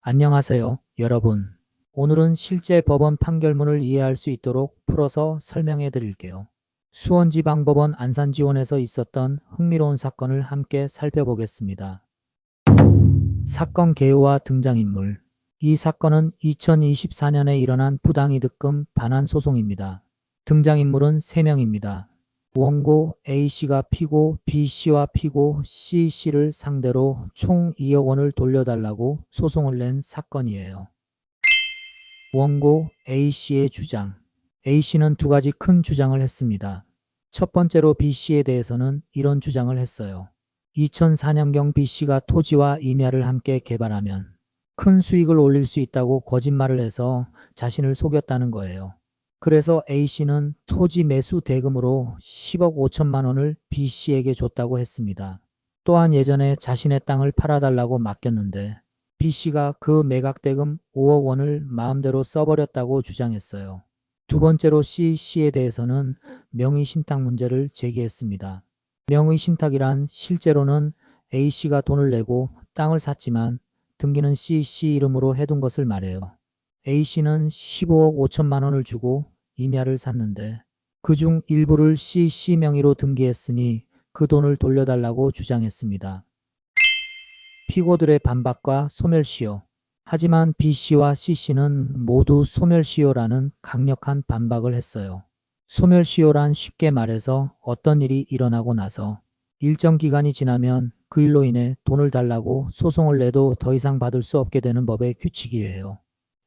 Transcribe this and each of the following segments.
안녕하세요, 여러분. 오늘은 실제 법원 판결문을 이해할 수 있도록 풀어서 설명해 드릴게요. 수원지방법원 안산지원에서 있었던 흥미로운 사건을 함께 살펴보겠습니다. 사건 개요와 등장인물. 이 사건은 2024년에 일어난 부당이득금 반환 소송입니다. 등장인물은 3명입니다. 원고 A씨가 피고 B씨와 피고 C씨를 상대로 총 2억 원을 돌려달라고 소송을 낸 사건이에요. 원고 A씨의 주장. A씨는 2가지 큰 주장을 했습니다. 첫 번째로 B씨에 대해서는 이런 주장을 했어요. 2004년경 B씨가 토지와 임야를 함께 개발하면 큰 수익을 올릴 수 있다고 거짓말을 해서 자신을 속였다는 거예요. 그래서 A씨는 토지 매수 대금으로 10억 5천만 원을 B씨에게 줬다고 했습니다. 또한 예전에 자신의 땅을 팔아달라고 맡겼는데 B씨가 그 매각 대금 5억 원을 마음대로 써버렸다고 주장했어요. 두 번째로 C씨에 대해서는 명의신탁 문제를 제기했습니다. 명의신탁이란 실제로는 A씨가 돈을 내고 땅을 샀지만 등기는 C씨 이름으로 해둔 것을 말해요. A씨는 15억 5천만 원을 주고 임야를 샀는데 그중 일부를 C씨 명의로 등기했으니 그 돈을 돌려달라고 주장했습니다. 피고들의 반박과 소멸시효. 하지만 B씨와 C씨는 모두 소멸시효라는 강력한 반박을 했어요. 소멸시효란 쉽게 말해서 어떤 일이 일어나고 나서 일정 기간이 지나면 그 일로 인해 돈을 달라고 소송을 내도 더 이상 받을 수 없게 되는 법의 규칙이에요.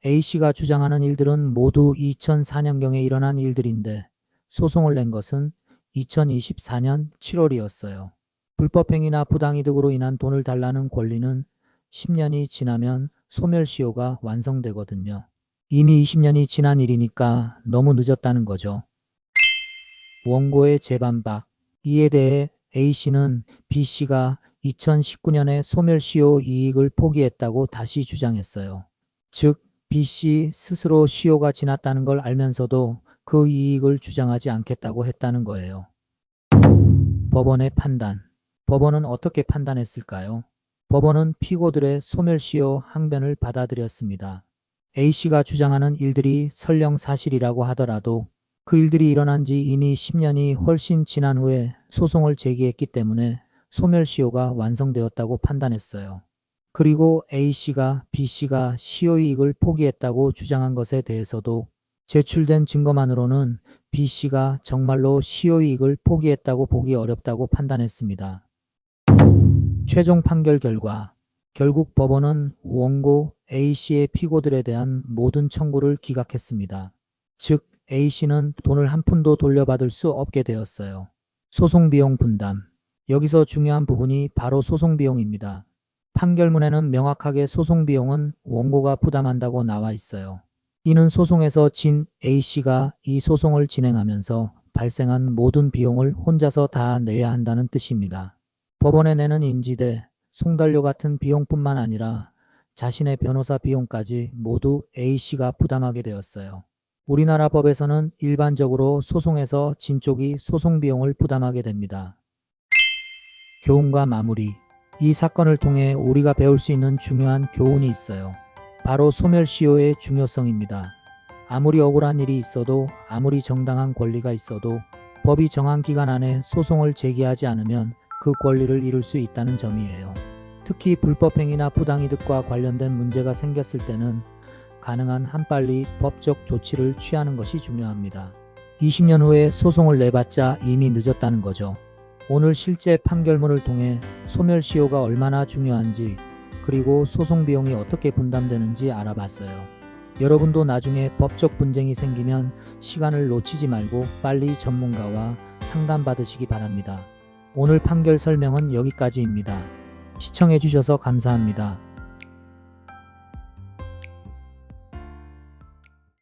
A씨가 주장하는 일들은 모두 2004년경에 일어난 일들인데 소송을 낸 것은 2024년 7월이었어요. 불법행위나 부당이득으로 인한 돈을 달라는 권리는 10년이 지나면 소멸시효가 완성되거든요. 이미 20년이 지난 일이니까 너무 늦었다는 거죠. 원고의 재반박. 이에 대해 A씨는 B씨가 2019년에 소멸시효 이익을 포기했다고 다시 주장했어요. 즉 B씨 스스로 시효가 지났다는 걸 알면서도 그 이익을 주장하지 않겠다고 했다는 거예요. 법원의 판단. 법원은 어떻게 판단했을까요? 법원은 피고들의 소멸시효 항변을 받아들였습니다. A씨가 주장하는 일들이 설령 사실이라고 하더라도 그 일들이 일어난 지 이미 10년이 훨씬 지난 후에 소송을 제기했기 때문에 소멸시효가 완성되었다고 판단했어요. 그리고 A씨가 B씨가 시효이익을 포기했다고 주장한 것에 대해서도 제출된 증거만으로는 B씨가 정말로 시효이익을 포기했다고 보기 어렵다고 판단했습니다. 최종 판결 결과. 결국 법원은 원고 A씨의 피고들에 대한 모든 청구를 기각했습니다. 즉 A씨는 돈을 한 푼도 돌려받을 수 없게 되었어요. 소송비용 분담. 여기서 중요한 부분이 바로 소송비용입니다. 판결문에는 명확하게 소송비용은 원고가 부담한다고 나와 있어요. 이는 소송에서 진 A씨가 이 소송을 진행하면서 발생한 모든 비용을 혼자서 다 내야 한다는 뜻입니다. 법원에 내는 인지대, 송달료 같은 비용뿐만 아니라 자신의 변호사 비용까지 모두 A씨가 부담하게 되었어요. 우리나라 법에서는 일반적으로 소송에서 진 쪽이 소송비용을 부담하게 됩니다. 교훈과 마무리. 이 사건을 통해 우리가 배울 수 있는 중요한 교훈이 있어요. 바로 소멸시효의 중요성입니다. 아무리 억울한 일이 있어도 아무리 정당한 권리가 있어도 법이 정한 기간 안에 소송을 제기하지 않으면 그 권리를 잃을 수 있다는 점이에요. 특히 불법행위나 부당이득과 관련된 문제가 생겼을 때는 가능한 한빨리 법적 조치를 취하는 것이 중요합니다. 20년 후에 소송을 내봤자 이미 늦었다는 거죠. 오늘 실제 판결문을 통해 소멸시효가 얼마나 중요한지 그리고 소송비용이 어떻게 분담되는지 알아봤어요. 여러분도 나중에 법적 분쟁이 생기면 시간을 놓치지 말고 빨리 전문가와 상담받으시기 바랍니다. 오늘 판결 설명은 여기까지입니다. 시청해주셔서 감사합니다.